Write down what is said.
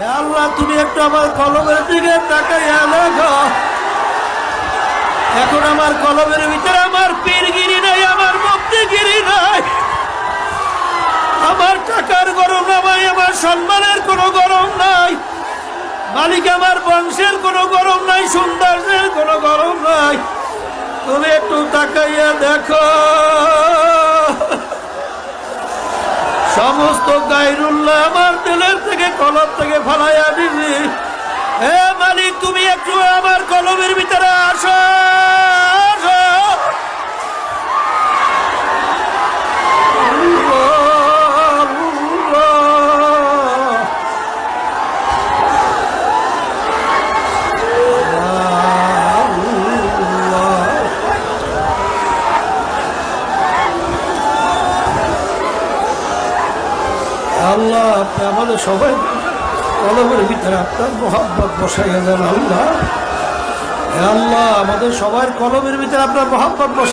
আল্লাহ তুমি একটু আমার কলমের দিকে তাকাইয়া দেখো। এখন আমার কলমের ভিতরে আমার পীরগিরি নাই, আমার মুক্তিগিরি নাই, আমার টাকার গরম নাই, আমার সম্মানের কোনো গরম নাই, মালিক আমার বংশের কোনো গরম নাই, সৌন্দর্যের কোনো গরম নাই। তুমি একটু তাকাইয়া দেখো। সমস্ত গায়রুল্লাহ আমার দিলের থেকে কলম থেকে ফালাইয়া দিবি। হে মালিক তুমি একটু আমার কলমের ভিতরে আসো। আল্লাহ আপনি আমাদের সবাই কলমের ভিতরে আপনার মোহাব্বত বসাইয়া দেন। আল্লাহ আল্লাহ আমাদের সবার কলমের ভিতরে আপনার মোহাব্বত বসাই